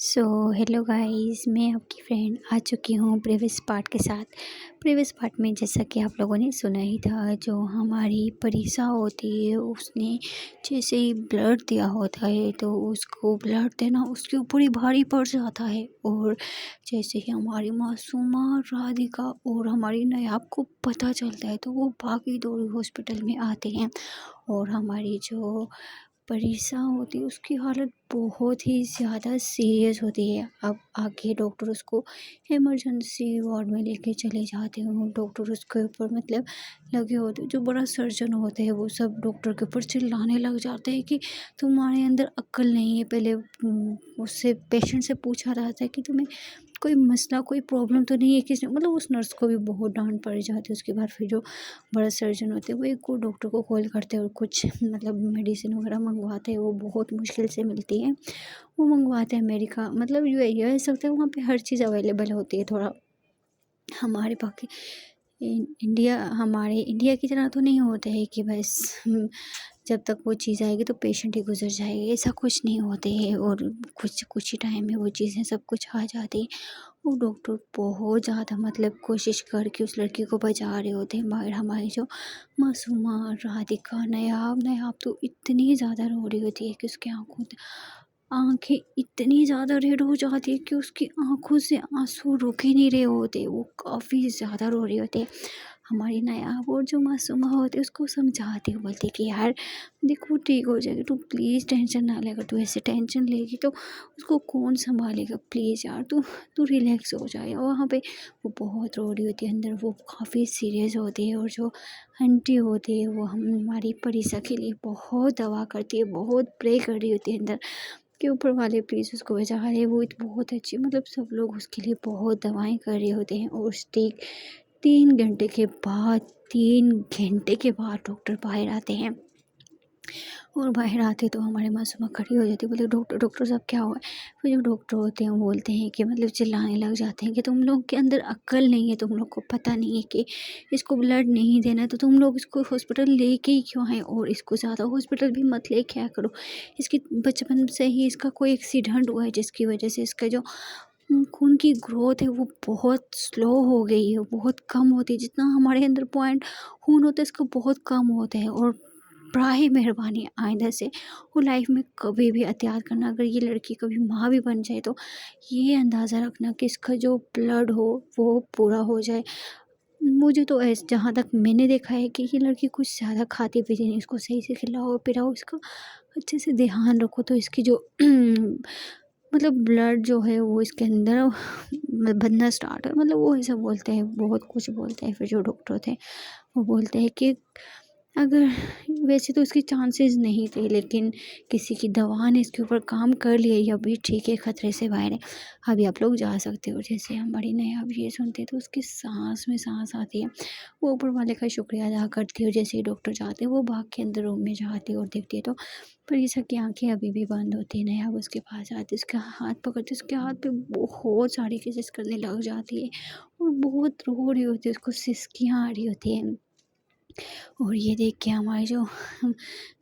So hello guys, मैं आपकी friend आ चुकी हूँ प्रीवियस पार्ट के साथ। प्रीवियस पार्ट में जैसा कि आप लोगों ने सुना ही था, जो हमारी परीक्षा होती है उसने जैसे ही ब्लड दिया होता है तो उसको ब्लड देना उसके ऊपर ही भारी पड़ जाता है। और जैसे ही हमारी मासूमा राधिका और हमारी नायाब को पता चलता है तो वो भागी दौड़ी हॉस्पिटल में आते हैं। और हमारी जो परीक्षा होती है उसकी हालत बहुत ही ज़्यादा सीरियस होती है। अब आगे डॉक्टर उसको इमरजेंसी वार्ड में लेके चले जाते हैं। डॉक्टर उसके ऊपर मतलब लगे होते हैं, जो बड़ा सर्जन होते हैं वो सब डॉक्टर के ऊपर चिल्लाने लग जाते हैं कि तुम्हारे अंदर अक्ल नहीं है। पहले उससे पेशेंट से पूछा जाता है कि तुम्हें कोई मसला कोई प्रॉब्लम तो नहीं है किसी, मतलब उस नर्स को भी बहुत डांट पड़ जाती है। उसके बाद फिर जो बड़ा सर्जन होते हैं वो एक को डॉक्टर को कॉल करते हैं और कुछ मतलब मेडिसिन वगैरह मंगवाते हैं। वो बहुत मुश्किल से मिलती है, वो मंगवाते हैं अमेरिका, मतलब यू एस सकते हैं, वहाँ पे हर चीज़ अवेलेबल होती है। थोड़ा हमारे बाकी इंडिया, हमारे इंडिया की तरह तो नहीं होता है कि बस जब तक वो चीज़ आएगी तो पेशेंट ही गुजर जाएगा, ऐसा कुछ नहीं होते है। और कुछ कुछ ही टाइम में वो चीज़ें सब कुछ आ जाती है। वो डॉक्टर बहुत ज़्यादा मतलब कोशिश करके उस लड़की को बचा रहे होते हैं, मगर हमारी जो मासूमा राधिका नायाब नायाब तो इतनी ज़्यादा रो रही होती है कि उसकी आँखें इतनी ज़्यादा रेड हो जाती है कि उसकी आँखों से आँसू रुक ही नहीं रहे होते। वो काफ़ी ज़्यादा रो रही होती है। हमारी नायाब और जो मासूमा होती है उसको समझाती है, बोलती है कि यार देख वो ठीक हो जाएगी, तू प्लीज़ टेंशन ना ले। अगर तू ऐसे टेंशन लेगी तो उसको कौन सँभालेगा, प्लीज़ यार तू तू रिलैक्स हो जाए। और वहाँ पे वो बहुत रो रही होती है अंदर, वो काफ़ी सीरियस होती है। और जो आंटी होती है वो हमारी परीक्षा के लिए बहुत दवा करती है, बहुत प्रे कर रही होती है अंदर कि ऊपर वाले प्लीज़ उसको बचा ले। वो बहुत अच्छी, मतलब सब लोग उसके लिए बहुत दवाएँ कर रहे होते हैं। और उस 3 घंटे के बाद 3 घंटे के बाद डॉक्टर बाहर आते हैं। और बाहर आते तो हमारी मासूमा खड़ी हो जाती है, बोले डॉक्टर डॉक्टर साहब क्या हुआ है। फिर जो डॉक्टर होते हैं वो बोलते हैं कि मतलब चिल्लाने लग जाते हैं कि तुम लोग के अंदर अक्ल नहीं है, तुम लोग को पता नहीं है कि इसको ब्लड नहीं देना है तो तुम लोग इसको हॉस्पिटल लेके ही क्यों आए। और इसको ज़्यादा हॉस्पिटल भी मत लेके आया करो। इसकी बचपन से ही इसका कोई एक्सीडेंट हुआ है जिसकी वजह से इसका जो खून की ग्रोथ है वो बहुत स्लो हो गई है, बहुत कम होती है। जितना हमारे अंदर पॉइंट खून होता है इसका बहुत कम होता है। और बड़ा मेहरबानी आइंदा से वो लाइफ में कभी भी एहतियात करना, अगर ये लड़की कभी माँ भी बन जाए तो ये अंदाज़ा रखना कि इसका जो ब्लड हो वो पूरा हो जाए। मुझे तो ऐसे जहाँ तक मैंने देखा है कि ये लड़की कुछ ज़्यादा खाती पीती नहीं, इसको सही से खिलाओ पिलाओ, इसका अच्छे से ध्यान रखो तो इसकी जो मतलब ब्लड जो है वो इसके अंदर बनना स्टार्ट है। मतलब वो ऐसा बोलते हैं, बहुत कुछ बोलते हैं। फिर जो डॉक्टर थे वो बोलते हैं कि अगर वैसे तो इसके चांसेस नहीं थे, लेकिन किसी की दवा ने इसके ऊपर काम कर लिया, ये अभी ठीक है, खतरे से बाहर है, अभी आप लोग जा सकते हो। जैसे हमारी नया अब ये सुनते हैं तो उसकी सांस में सांस आती है, वो ऊपर वाले का शुक्रिया अदा करती है। और जैसे ही डॉक्टर जाते हैं वो भाग के अंदर रूम में जाती है और देखती है तो परीक्षा की आंखें अभी भी बंद होती है। नया उसके पास आती है, उसका हाथ पकड़ती है, उसके हाथ पे बहुत सारी किसेस करने लग जाती है और बहुत रो रही होती है, उसको सिसकियाँ आ रही होती है। और ये देख के हमारी जो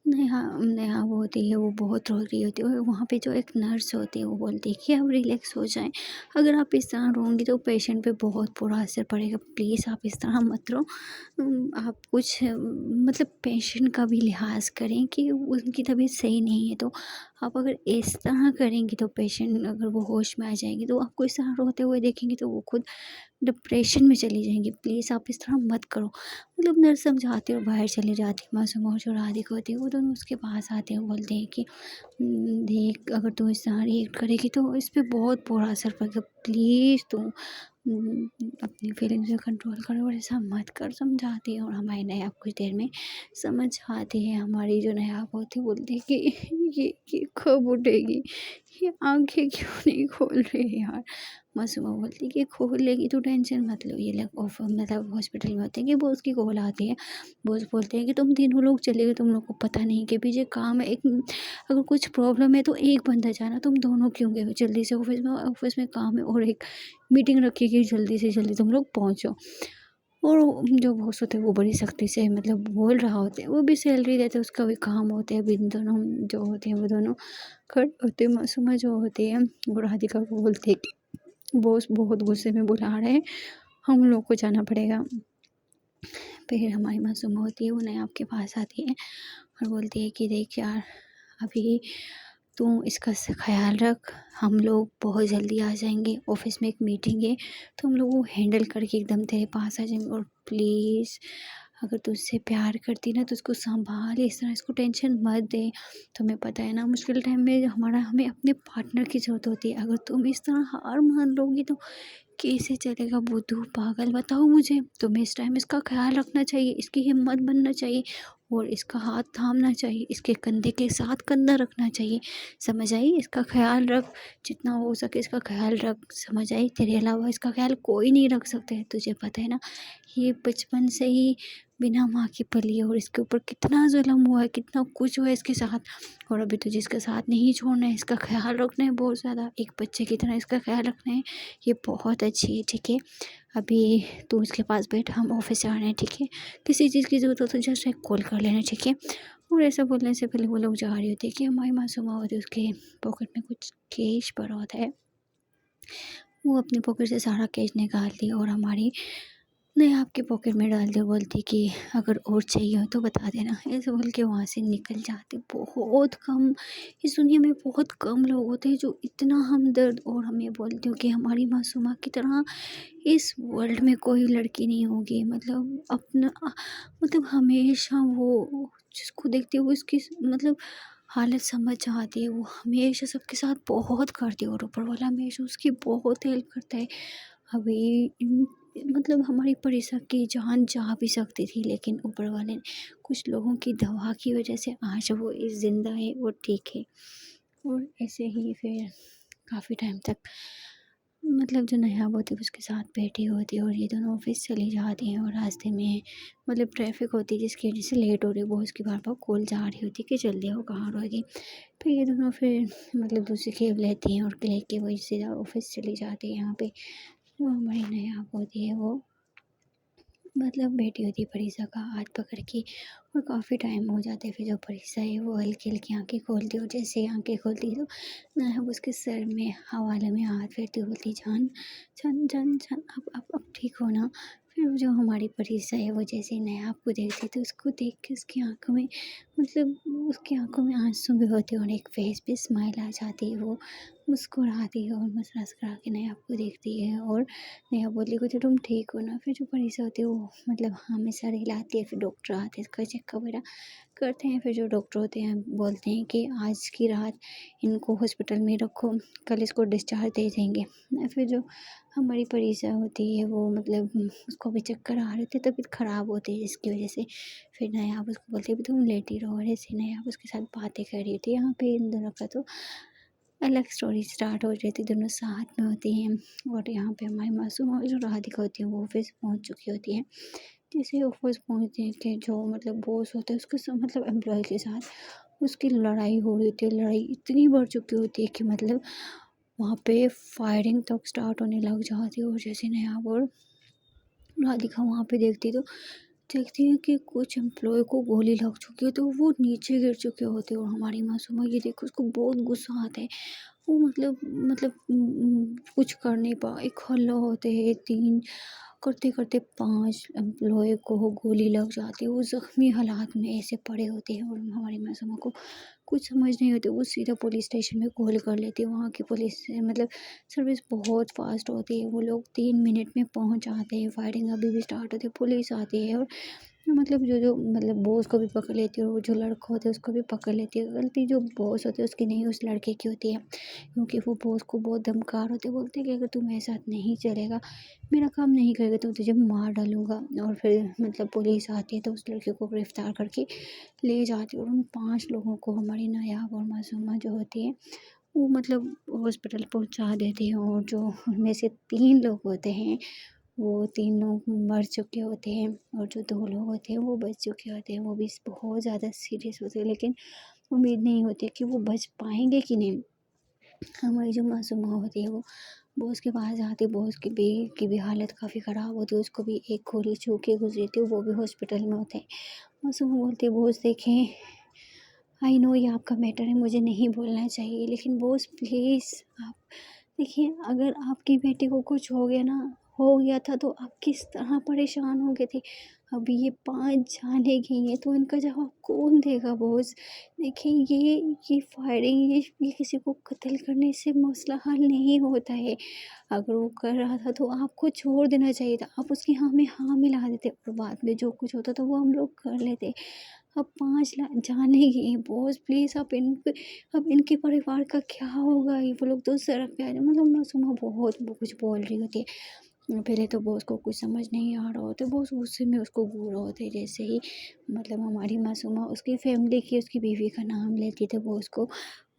नेहा नेहा वो होती है वो बहुत रो रही होती है। और वहाँ पे जो एक नर्स होती है वो बोलती है कि आप रिलैक्स हो जाएं, अगर आप इस तरह रोंगी तो पेशेंट पे बहुत बुरा असर पड़ेगा, प्लीज़ आप इस तरह मत रो। आप कुछ मतलब पेशेंट का भी लिहाज करें कि उनकी तबीयत सही नहीं है। तो आप अगर इस तरह करेंगी तो पेशेंट अगर वो होश में आ जाएंगी तो आपको इस तरह रोते हुए देखेंगे तो वो खुद डिप्रेशन में चली जाएंगी, प्लीज़ आप इस तरह मत करो। मतलब नर्स समझाती है और बाहर चली जाती है। मासूम और जो राधिका होती है वो दोनों उसके पास आते हैं, बोलते हैं कि देख अगर तू इस तरह रिएक्ट करेगी तो इस पे बहुत बुरा असर पड़ेगा, प्लीज़ तू अपनी फीलिंग्स में कंट्रोल कर और ऐसा मत कर, समझाती है। और हमारी नायाब कुछ देर में समझ आती है। हमारी जो नायाब होती है बोलती है कि ये कब उठेगी, ये आंखें क्यों नहीं खोल रही यार। मासूमा बोलती है कि खोल लेगी तो टेंशन मत लो। ये लोग ऑफ मतलब हॉस्पिटल में होते हैं कि बॉस की कॉल आती है, बॉस बोलते हैं कि तुम तीनों लोग चले गए, तुम लोग को पता नहीं कि पीछे काम है, एक अगर कुछ प्रॉब्लम है तो एक बंदा जाना, तुम दोनों क्यों गए हो जल्दी से, ऑफिस में काम है और एक मीटिंग रखी गई, जल्दी से जल्दी तुम लोग पहुँचो। और जो बॉस होते हैं वो बड़ी सख्ती से मतलब बोल रहा होता है, वो भी सैलरी देते हैं, उसका भी काम होता है। अभी इन दोनों जो होते हैं वो दोनों खड़े होते हैं, मासूमा जो होती है वो राधिका को बोलते हैं कि बॉस बहुत गुस्से में बुला रहे हैं, हम लोग को जाना पड़ेगा। फिर हमारी मासूमा होती है वो नया आपके पास आती है और बोलती है कि देख यार, अभी तू इसका ख्याल रख, हम लोग बहुत जल्दी आ जाएंगे, ऑफिस में एक मीटिंग है तो हम लोग वो हैंडल करके एकदम तेरे पास आ जाएंगे। और प्लीज़ अगर तू उससे प्यार करती ना तो उसको संभाल, इस तरह इसको टेंशन मत दे। तुम्हें पता है ना मुश्किल टाइम में हमें अपने पार्टनर की ज़रूरत होती है, अगर तुम इस तरह हार मान लोगी तो कैसे चलेगा बुद्धू पागल, बताओ मुझे। तुम्हें इस टाइम इसका ख्याल रखना चाहिए, इसकी हिम्मत बनना चाहिए और इसका हाथ थामना चाहिए, इसके कंधे के साथ कंधा रखना चाहिए, समझ आई। इसका ख्याल रख, जितना हो सके इसका ख्याल रख, समझ आई। तेरे अलावा इसका ख्याल कोई नहीं रख सकते है। तुझे पता है ना ये बचपन से ही बिना माँ की पली है और इसके ऊपर कितना जुल्म हुआ है, कितना कुछ हुआ है इसके साथ, और अभी तुझे इसका साथ नहीं छोड़ना है, इसका ख्याल रखना है बहुत ज़्यादा, एक बच्चे की तरह इसका ख्याल रखना है। ये बहुत अच्छी है, ठीक है। अभी तू इसके पास बैठ, हम ऑफिस से आ रहे हैं, ठीक है। किसी चीज़ की ज़रूरत हो तो जस्ट एक कॉल कर लेना, ठीक है। और ऐसा बोलने से पहले वो लोग जा रही होती है कि हमारी मासूमा होती है उसके पॉकेट में कुछ कैश पड़ा होता है, वो अपने पॉकेट से सारा कैश निकालती है और हमारी नहीं आपके पॉकेट में डाल दे, बोलती कि अगर और चाहिए हो तो बता देना, ऐसे बोल के वहाँ से निकल जाते। बहुत कम, इस दुनिया में बहुत कम लोग होते हैं जो इतना हमदर्द, और हम ये बोलती हूँ कि हमारी मासूमा की तरह इस वर्ल्ड में कोई लड़की नहीं होगी। मतलब अपना मतलब हमेशा वो जिसको देखती है वो इसकी मतलब हालत समझ जाती है, वो हमेशा सबके साथ बहुत करती है और ऊपर वाला हमेशा उसकी बहुत हेल्प करता है। अभी मतलब हमारी परिसा की जान जा भी सकती थी, लेकिन ऊपर वाले ने कुछ लोगों की दवा की वजह से आज वो इस ज़िंदा है, वो ठीक है। और ऐसे ही फिर काफ़ी टाइम तक मतलब जो नेहा होती है उसके साथ बैठी होती है और ये दोनों ऑफिस चली जाती हैं और रास्ते में मतलब ट्रैफिक होती है जिसकी वजह से लेट हो रही है, वो उसकी बार बार कॉल जा रही होती है कि जल्दी आओ, कहाँ रहोगी। फिर ये दोनों फिर मतलब दूसरी कैब लेती हैं और लेके वही सीधा ऑफिस चली जाती है। यहाँ पे जो हमारी नेहा होती है वो मतलब बेटी होती है परीक्षा का हाथ पकड़ के, और काफ़ी टाइम हो जाता है। फिर जो परीक्षा है वो हल्की हल्की आंखें खोलती है और जैसे ही आंखें खोलती है तो नायब उसके सर में हवाले में हाथ फेरती हुई बोलती, जान जान जान जान, अब ठीक हो ना। फिर वो जो हमारी परीक्षा है वो जैसे ही नायब को देखती है तो उसको देख के उसकी आंखों में मतलब उसकी आंखों में आंसू भी होते हैं और एक फेस पे स्माइल आ जाती है। वो मुस्कुराती है और मुस्कुरा के नायब को देखती है और नेहा बोली को तो तुम ठीक हो ना। फिर जो परीक्षा होती है वो मतलब हमेशा हिलाती है, फिर डॉक्टर आते हैं इसका चेकअप वगैरह करते हैं। फिर जो डॉक्टर होते हैं बोलते हैं कि आज की रात इनको हॉस्पिटल में रखो, कल इसको डिस्चार्ज दे देंगे। फिर जो हमारी परीक्षा होती है वो मतलब उसको भी चक्कर आ रहे थे, तबीयत ख़राब होती है जिसकी वजह से फिर नया आप उसको बोलते हैं तुम लेटी रहो, और ऐसे नया आप उसके साथ बातें कर रही थी। यहाँ पे इन दोनों का तो अलग स्टोरी स्टार्ट हो जाती, दोनों साथ में होती हैं। और यहाँ पे हमारी मासूम और जो राधिका होती है वो ऑफिस पहुँच चुकी होती है। जैसे ही ऑफिस पहुँचने के जो मतलब बॉस होता है उसके मतलब एम्प्लॉय के साथ उसकी लड़ाई हो रही होती है। लड़ाई इतनी बढ़ चुकी होती है कि मतलब वहाँ पे फायरिंग तक स्टार्ट होने लग जाती है। और जैसे नया और राधिका वहाँ पे देखती हैं कि कुछ एम्प्लॉय को गोली लग चुकी है तो वो नीचे गिर चुके होते हैं। और हमारी मासूमा ये देखो उसको बहुत गुस्सा आता है, वो मतलब कुछ कर नहीं पाए, एक हल्ला होते हैं, 3 करते-करते 5 एम्प्लॉयी को गोली लग जाती है। वो ज़ख्मी हालात में ऐसे पड़े होते हैं और हमारी मासूमा को कुछ समझ नहीं होती, वो सीधा पुलिस स्टेशन में कॉल कर लेती है। वहाँ की पुलिस मतलब सर्विस बहुत फ़ास्ट होती है, वो लोग 3 मिनट में पहुँच जाते हैं। फायरिंग अभी भी स्टार्ट होती है, पुलिस आती है और मतलब जो मतलब बॉस को भी पकड़ लेती है और वो जो लड़का होता है उसको भी पकड़ लेती है। गलती जो बॉस होते है उसकी नहीं, उस लड़के की होती है, क्योंकि वो बॉस को बहुत धमका रहे होते, बोलते हैं कि अगर तू मेरे साथ नहीं चलेगा, मेरा काम नहीं करेगा तो तुझे मार डालूँगा। और फिर मतलब पुलिस आती है तो उस लड़के को गिरफ्तार करके ले जाती है और उन 5 लोगों को हमारी नायाब और मासूमा जो होती है वो मतलब हॉस्पिटल पहुँचा देती है। और जो उनमें से 3 लोग होते हैं वो 3 लोग मर चुके होते हैं और जो 2 लोग होते हैं वो बच चुके होते हैं। वो भी बहुत ज़्यादा सीरियस होते हैं, लेकिन उम्मीद नहीं होती कि वो बच पाएँगे कि नहीं। हमारी जो मासूमा होती है वो बॉस के पास जाती है। बॉस की भी हालत काफ़ी ख़राब होती है, उसको भी एक गोली छू के गुजरी थी, वो भी हॉस्पिटल में होते हैं। मासूमा बोलती है, बॉस देखें, आई नो ये आपका मैटर है, मुझे नहीं बोलना चाहिए, लेकिन बॉस प्लीज़ आप देखिए, अगर आपकी बेटी को कुछ हो गया था तो आप किस तरह परेशान हो गए थे। अभी ये 5 जाने गई हैं तो इनका जवाब कौन देगा बॉस? देखिए, ये फायरिंग, ये किसी को कत्ल करने से मसला हल नहीं होता है। अगर वो कर रहा था तो आपको छोड़ देना चाहिए था, आप उसकी हाँ में हाँ मिला देते और बाद में जो कुछ होता था वो हम लोग कर लेते। अब 5 जाने गई हैं बॉस, प्लीज़ अब इनके परिवार का क्या होगा? ये वो लोग तो सड़क पे आ जाए, मतलब मासूमा बहुत वो कुछ बोल रही होती है। पहले तो बॉस को कुछ समझ नहीं आ रहा होता, बॉस गुस्से में उसको घूर रहे होते। जैसे ही मतलब हमारी मासूमा उसकी फैमिली की, उसकी बीवी का नाम लेती तो बॉस को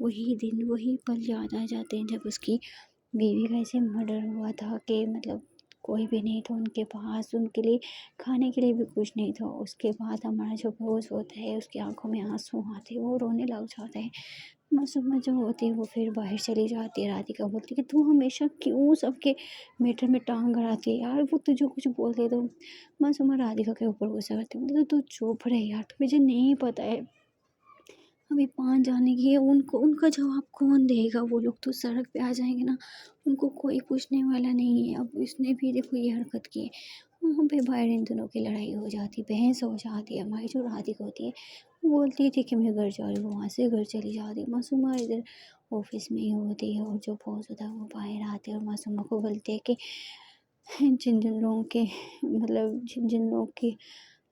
वही दिन वही पल याद आ जाते हैं जब उसकी बीवी का ऐसे मर्डर हुआ था कि मतलब कोई भी नहीं था उनके पास, उनके लिए खाने के लिए भी कुछ नहीं था। उसके बाद हमारा जो बॉस होता है उसकी आँखों में आँसू आते हैं, वो रोने लग जाता है। मासूमा जो होती है वो फिर बाहर चली जाती है। राधिका बोलती है कि तू हमेशा क्यों सबके मैटर में टांग अड़ाती है यार, वो तुझे कुछ बोल दे तो। मासूमा राधिका के ऊपर गुस्सा करती है, मतलब तू चुप रहे यार, तुझे नहीं पता है अभी 5 जाने की है, उनको उनका जवाब कौन देगा? वो लोग तो सड़क पे आ जाएँगे ना, उनको कोई पूछने वाला नहीं है। अब इसने भी देखो ये हरकत की है, वहाँ पे बाहर इन दोनों की लड़ाई हो जाती है, बहस हो जाती है। हमारी जो राधिका होती है, वो बोलती थी कि मैं घर जा रही हूँ, वहाँ से घर चली जाती है। मासूमा इधर ऑफ़िस में ही होती है और जो बॉस होता है वो बाहर आते हैं और मासूमा को बोलते हैं कि जिन जिन लोगों के मतलब जिन जिन लोगों के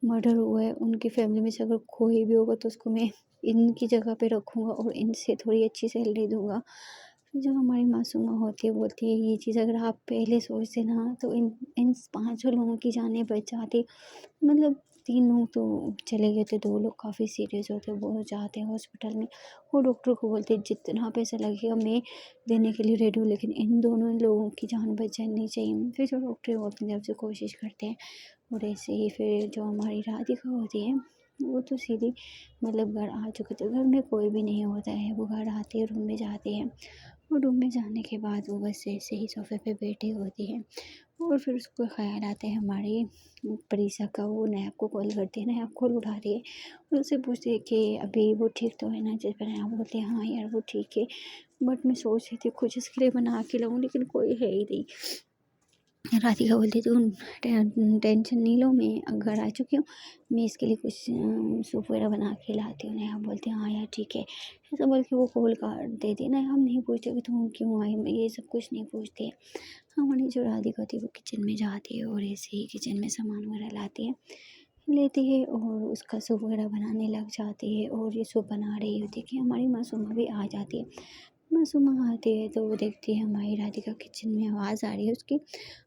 मर्डर हुआ है उनकी फैमिली में से अगर कोई भी होगा तो उसको मैं इनकी जगह पे रखूँगा और इनसे थोड़ी अच्छी सैलरी दूँगा। फिर जो हमारी मासूमा होती है बोलती है, ये चीज़ अगर आप पहले सोचते ना तो इन पाँचों लोगों की जानें बच जाती। मतलब 3 लोग तो चले गए थे, 2 लोग काफ़ी सीरियस होते, वो जाते हैं हॉस्पिटल में। वो डॉक्टर को बोलते हैं जितना पैसा लगेगा मैं देने के लिए रेडी हूँ, लेकिन इन दोनों लोगों की जान बच जानी चाहिए। फिर जो डॉक्टर है वो अपनी तरफ से कोशिश करते हैं और ऐसे ही फिर जो हमारी राधिका होती है वो तो सीधी मतलब घर आ चुके थे। घर में कोई भी नहीं होता है, वो घर आती है, रूम में जाती है और रूम में जाने के बाद वो बस ऐसे ही सोफ़े पे बैठी होती है और फिर उसको ख़्याल आता है हमारी प्रीशा का। वो नैब को कॉल करती है, नैब कॉल उठा रही है और उससे पूछती है कि अभी वो ठीक तो है ना? जिस पर नैब बोलती है हाँ यार वो ठीक है, बट मैं सोच रही थी कुछ इसके लिए बना के लाऊँ, लेकिन कोई है ही नहीं। राधिका बोलती थी टेंशन नहीं लो, मैं घर आ चुकी हूँ, मैं इसके लिए कुछ सूप वगैरह बना के लाती हूँ। नेहा बोलती हाँ यार ठीक है, ऐसा बोल के वो कॉल काट देती है ना। हम नहीं पूछते कि तुम क्यों आई, ये सब कुछ नहीं पूछती है। हमारी जो राधिका होती है वो किचन में जाती है और ऐसे ही किचन में सामान वगैरह लाती है, लेती है और उसका सूप वगैरह बनाने लग जाती है और ये सूप बना रही होती है कि हमारी मासूमा भी आ जाती है। मासूमा आती है तो वो देखती है हमारी राधिका किचन में आवाज़ आ रही है उसकी,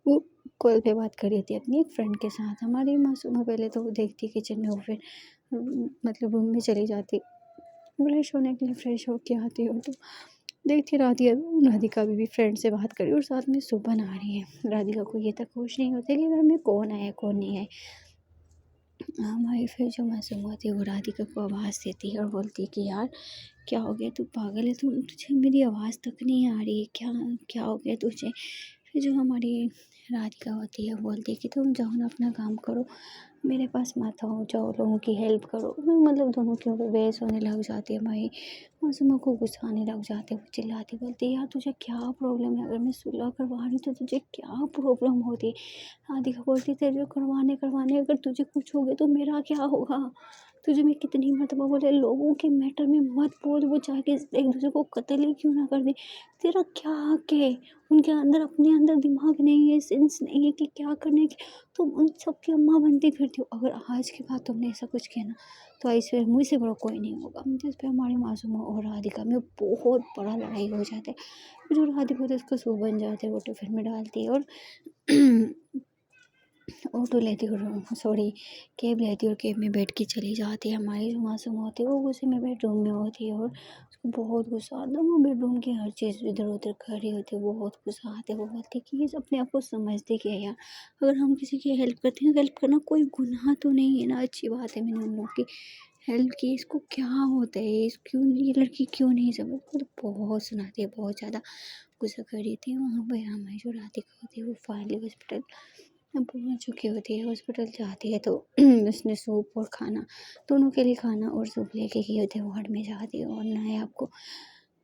वो कॉल पे बात कर रही होती है अपनी एक फ्रेंड के साथ। हमारी मासूमा पहले तो वो देखती है किचन में, वो फिर मतलब रूम में चली जाती, फ्रेश होने के लिए फ्रेश होके आती हो तो देखती राधिका अभी भी फ्रेंड से बात कर रही है और साथ में सूप बना रही है। राधिका को ये तक होश नहीं होती कि घर में कौन आया कौन नहीं आया। हमारी फिर जो मासूम होती है वो राधिका को आवाज़ देती है और बोलती है कि यार क्या हो गया, तू पागल है, तुझे मेरी आवाज़ तक नहीं आ रही है क्या? क्या हो गया तुझे? फिर जो हमारी राधिका होती है वो बोलती है कि तुम जाओ ना अपना काम करो, मेरे पास मत आओ, जाओ लोगों की हेल्प करो। मतलब दोनों के ऊपर बहस होने लग जाती है। भाई मासूमा को गुस्सा आने लग जाते हैं, वो चिल्लाती बोलती है यार तुझे क्या प्रॉब्लम है? अगर मैं सुलह करवा रही तो तुझे क्या प्रॉब्लम होती? राधिका बोलती तेरे करवाने करवाने अगर तुझे कुछ हो गया तो मेरा क्या होगा? तुझे मैं कितनी मरतबा बोले लोगों के मैटर में मत बोल, वो चाहे कि एक दूसरे को कत्ल ही क्यों ना कर दे, तेरा क्या हक है? उनके अंदर अपने अंदर दिमाग नहीं है, सेंस नहीं है कि क्या करने की, तुम उन सबकी अम्मा बनती फिरती हो। अगर आज के बाद तुमने ऐसा कुछ किया ना तो ऐसे मुझसे बड़ा कोई नहीं होगा। जिस पे हमारी मासूमा और राधिका में बहुत बड़ा लड़ाई हो जाता है। फिर जो राधिका होती है उसका सूप बन जाता है, वो टिफिन में डालती है और ऑटो लेती और सॉरी कैब लेती और कैब में बैठ के चली जाती है। हमारी जो मासूम होती है वो गुस्से में बेडरूम में होती है और उसको बहुत गुस्सा आता है। वो बेडरूम की हर चीज़ इधर उधर कर रही होती है, वो बहुत गुस्सा आता है। वो बोलती है कि ये अपने आप को समझते क्या है यार, अगर हम किसी की हेल्प करते हैं, हेल्प करना कोई गुनाह तो नहीं है ना, अच्छी बात है। मैंने उन लोग की हेल्प की, इसको क्या होता है, इस क्यों ये लड़की क्यों नहीं समझ, मतलब बहुत सुनाती है, बहुत ज़्यादा गुस्सा कर रही थी। वहाँ पे हमारी जो राधिका होती है वो फाइनली हॉस्पिटल पहुँच चुकी होती है। हॉस्पिटल जाती है तो उसने सूप और खाना दोनों के लिए खाना और सूप लेके गई होती है। वार्ड में जाती है और नायब को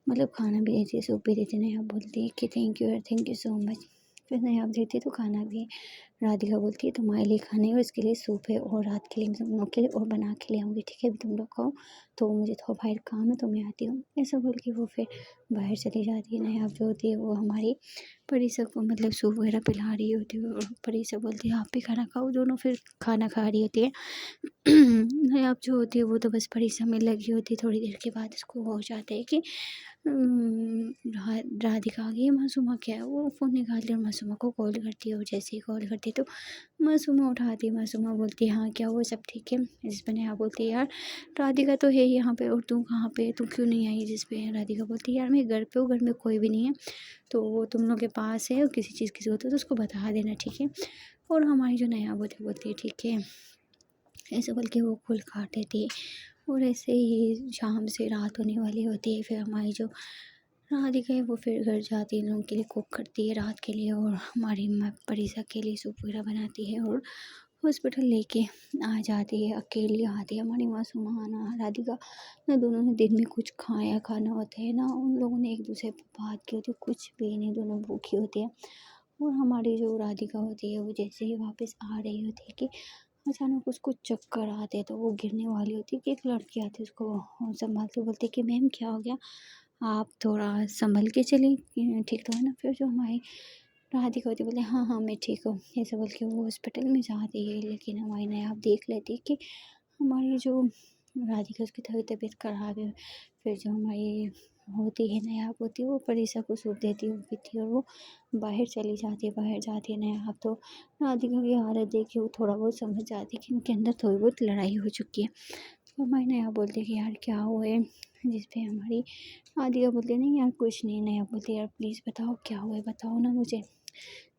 मतलब खाना भी देती है, सूप भी देती है। नायब बोलती है कि थैंक यू यार, थैंक यू सो मच। फिर नायब देती है तो खाना भी राधिका बोलती है तुम्हारे लिए खाना है और इसके लिए सूप है और रात के लिए तुम लोग के लिए और बना के ले आऊँगी, ठीक है, अभी तुम लोग खाओ, तो मुझे थोड़ा बाहर काम है तो मैं आती हूँ। ऐसा बोल के वो फिर बाहर चली जाती है। नायब जो होती है वो हमारी परीक्षा को मतलब सूप वगैरह पिला रही होती है और परीक्षा बोलती है आप भी खाना खाओ। दोनों फिर खाना खा रही होती है। नायब जो होती है वो तो बस परीक्षा में लगी होती है। थोड़ी देर के बाद उसको हो जाता है कि राधिका आ गई है, मासूमा क्या है, वो फ़ोन निकालती है और मासूमा को कॉल करती है और जैसे ही कॉल करती है तो मासूमा उठाती है। मासूमा बोलती है हाँ क्या हुआ, सब ठीक है। जिस पे नेहा बोलती है यार राधिका तो है यहाँ पे और तू कहाँ पे, तू क्यों नहीं आई। जिस पे राधिका बोलती है यार मैं घर पे हूँ, घर में कोई भी नहीं है, तो वो तुम लोग के पास है और किसी चीज़ की ज़रूरत है तो उसको बता देना, ठीक है। और हमारी जो नेहा बोलती है ठीक है, ऐसे बोल के वो फूल काट देती है। और ऐसे ही शाम से रात होने वाली होती है। फिर हमारी जो राधिका है वो फिर घर जाती है, इन लोगों के लिए कुक करती है रात के लिए और हमारी परीक्षा के लिए सूप वगैरह बनाती है और हॉस्पिटल लेके आ जाती है। अकेली आती है हमारी मासूमाना राधिका, ना दोनों ने दिन में कुछ खाया खाना होता है, ना उन लोगों ने एक दूसरे पर बात की होती है, कुछ भी नहीं, दोनों भूखी होती है। और हमारी जो राधिका होती है वो जैसे ही वापस आ रही होती है कि अचानक उसको चक्कर आते हैं, तो वो गिरने वाली होती है कि एक लड़की आती है उसको संभालते, बोलती है कि मैम क्या हो गया, आप थोड़ा संभल के चलें, ठीक तो है ना। फिर जो हमारी राधिका होती है बोले हाँ हाँ मैं ठीक हूँ, ऐसा बोल के वो हॉस्पिटल में जाती है। लेकिन हमारी नायब देख लेती है कि हमारी जो राधिका उसकी थोड़ी तबीयत खराब है। फिर जो हमारी होती है नायब होती है वो परीक्षा को सूप देती है, वो पीती है और वो बाहर चली जाती है। बाहर जाती है नायब तो राधिका की हालत देख के वो थोड़ा बहुत समझ जाती है कि उनके अंदर थोड़ी बहुत लड़ाई हो चुकी है। तो हमारी नायब बोलती है कि यार क्या हुआ है। जिस पे हमारी राधिका बोलती है नहीं यार कुछ नहीं। नायब बोलती है यार प्लीज़ बताओ क्या हुआ है, बताओ ना मुझे।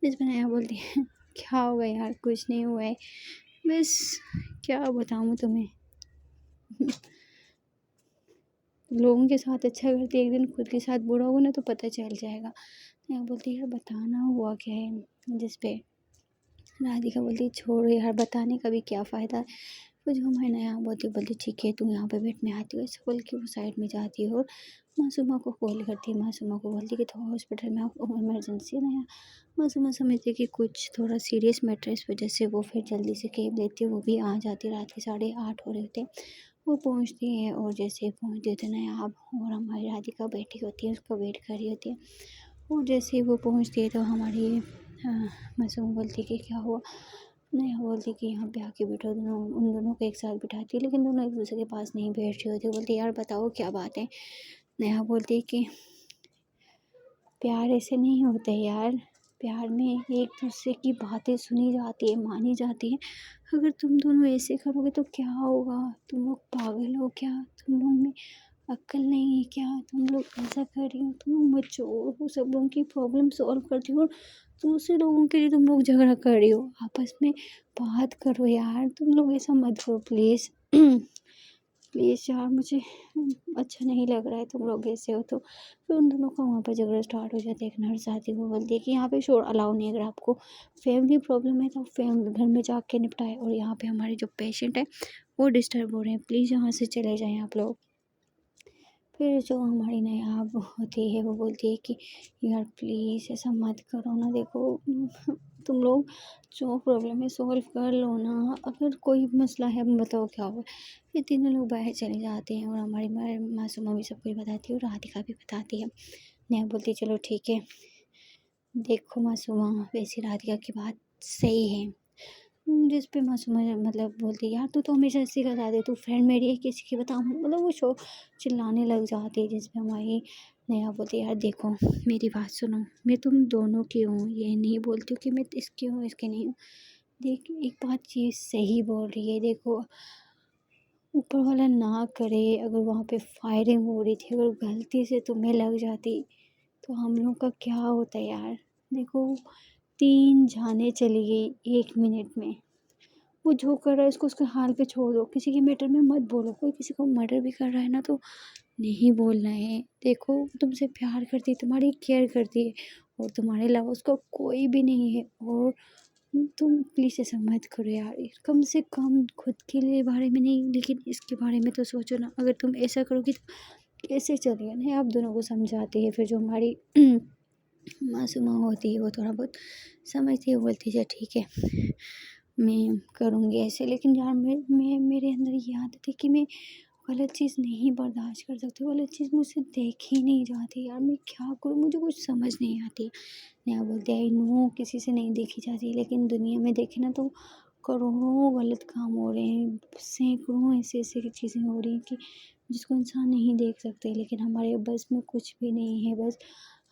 जिस पे नायब बोलती है क्या हुआ है यार, कुछ नहीं हुआ है, बस क्या बताऊँ तुम्हें। लोगों के साथ अच्छा करती है, एक दिन खुद के साथ बुरा होगा ना तो पता चल जाएगा। नेहा बोलती है यार बताना हुआ क्या है। जिस पे राधिका बोलती है छोड़ो यार बताने का भी क्या फ़ायदा। फिर जो हमारी नेहा बोलती ठीक है तू यहाँ पे बैठ मैं आती हूँ। ऐसे बोल के वो साइड में जाती है और मासूमा को कॉल करती है। मासूमा को बोलती है कि थोड़ा हॉस्पिटल में आओ, इमरजेंसी है ना। मासूमा समझती है कि कुछ थोड़ा सीरियस मैटर है, इस वजह से वो फिर जल्दी से कैब लेती है, वो भी आ जाती है। रात के 8:30 हो रहे होते हैं। वो पहुँचती है और जैसे ही पहुँचती है तो नायाब और हमारी राधिका बैठी होती है, उसका वेट कर रही होती है। और जैसे ही वो पहुँचती है तो हमारी मासूम बोलती है कि क्या हुआ। नेहा बोलती है कि यहाँ पे आके बैठो, दोनों उन दोनों को एक साथ बिठाती है लेकिन दोनों एक दूसरे के पास नहीं बैठ रही होती। बोलती है यार बताओ क्या बात है। नेहा बोलती है कि प्यार ऐसे नहीं होता है यार, प्यार में एक दूसरे की बातें सुनी जाती है, मानी जाती है। अगर तुम दोनों ऐसे करोगे तो क्या होगा, तुम लोग पागल हो क्या, तुम लोग में अक्ल नहीं है क्या, तुम लोग ऐसा कर रही हो, तुम लोग मैच्योर हो, सब लोगों की प्रॉब्लम सॉल्व करती हो और दूसरे लोगों के लिए तुम लोग झगड़ा कर रही हो। आपस में बात करो यार, तुम लोग ऐसा मत करो प्लीज़। प्लीज़ यार मुझे अच्छा नहीं लग रहा है तुम लोग ऐसे हो तो। फिर उन दोनों का वहाँ पर झगड़ा स्टार्ट हो जाता है। एक नर्स आती है, वो बोलती है कि यहाँ पे शोर अलाउ नहीं है, अगर आपको फैमिली प्रॉब्लम है तो फैमिली घर में जाके निपटाए और यहाँ पे हमारे जो पेशेंट है वो डिस्टर्ब हो रहे हैं, प्लीज़ यहाँ से चले जाएँ आप लोग। फिर जो हमारी नायाब होती है वो बोलती है कि यार प्लीज़ ऐसा मत करो ना, देखो तुम लोग जो प्रॉब्लम है सॉल्व कर लो ना, अगर कोई मसला है बताओ क्या हुआ। फिर तीनों लोग बाहर चले जाते हैं और हमारी मासूमा भी सब कुछ बताती है और राधिका भी बताती है। नेहा बोलती है चलो ठीक है, देखो मासूमा वैसे राधिका की बात सही है। जिस पे मासूमा मतलब बोलती है यार तू तो हमेशा ऐसे ही बता दे, तू फ्रेंड मेरी है किसी की बताऊँ, मतलब वो शो चिल्लाने लग जाती है। जिस पे हमारी नेहा बोलती है यार देखो मेरी बात सुनो, मैं तुम दोनों की हूँ, ये नहीं बोलती हूँ कि मैं इसकी हूँ इसकी नहीं हूँ। देख एक बात ये सही बोल रही है, देखो ऊपर वाला ना करे अगर वहाँ पे फायरिंग हो रही थी, अगर गलती से तुम्हें लग जाती तो हम लोग का क्या होता यार। देखो 3 जानें चली गई 1 मिनट में, वो जो कर रहा है उसको उसके हाल पे छोड़ दो, किसी के मैटर में मत बोलो। कोई किसी को मर्डर भी कर रहा है ना तो नहीं बोलना है। देखो तुमसे प्यार करती है, तुम्हारी केयर करती है और तुम्हारे अलावा उसका कोई भी नहीं है। और तुम प्लीज़ ऐसा मत करो यार, कम से कम खुद के लिए बारे में नहीं लेकिन इसके बारे में तो सोचो ना। अगर तुम ऐसा करोगी तो कैसे चलेगा। नहीं, आप दोनों को समझाती है, फिर जो हमारी मासूमा होती है वो थोड़ा बहुत समझती है, बोलती है ठीक है मैं करूँगी ऐसे। लेकिन यार मैं मेरे अंदर ये आदत है कि मैं गलत चीज़ नहीं बर्दाश्त कर सकती, गलत चीज़ मुझसे देखी नहीं जाती। यार मैं क्या करूँ, मुझे कुछ समझ नहीं आती। नेहा बोलती है आई नो किसी से नहीं देखी जाती, लेकिन दुनिया में देखे ना तो करोड़ों गलत काम हो रहे हैं, सैकड़ों ऐसे ऐसे चीज़ें हो रही हैं कि जिसको इंसान नहीं देख सकते। लेकिन हमारे बस में कुछ भी नहीं है। बस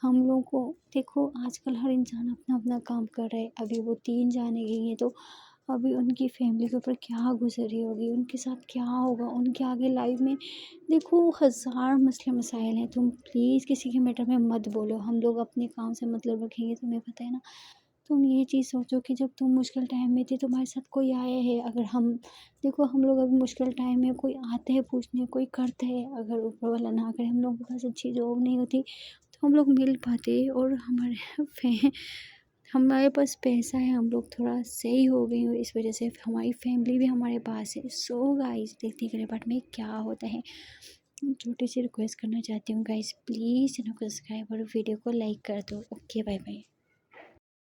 हम लोग को देखो, आजकल हर इंसान अपना अपना काम कर रहा है। अभी वो 3 जाने गई हैं तो अभी उनकी फैमिली के ऊपर क्या गुजरी होगी, उनके साथ क्या होगा, उनके आगे लाइफ में देखो हज़ार मसले मसाइल हैं। तुम प्लीज़ किसी के मैटर में मत बोलो, हम लोग अपने काम से मतलब रखेंगे। तुम्हें पता है ना, तुम ये चीज़ सोचो कि जब तुम मुश्किल टाइम में थी तुम्हारे साथ कोई आया है। अगर हम देखो हम लोग अभी मुश्किल टाइम में कोई आते हैं पूछने, कोई करते हैं, अगर ऊपर वाला ना करे हम लोग के पास अच्छी जॉब नहीं होती तो हम लोग मिल पाते। और हमारे पास पैसा है, हम लोग थोड़ा सही हो गए हो, इस वजह से हमारी फैमिली भी हमारे पास है। सो गाइस देखते हैं अगले पार्ट में क्या होता है। छोटी सी रिक्वेस्ट करना चाहती हूँ गाइस, प्लीज़ चैनल को सब्सक्राइब और वीडियो को लाइक कर दो। Okay bye bye.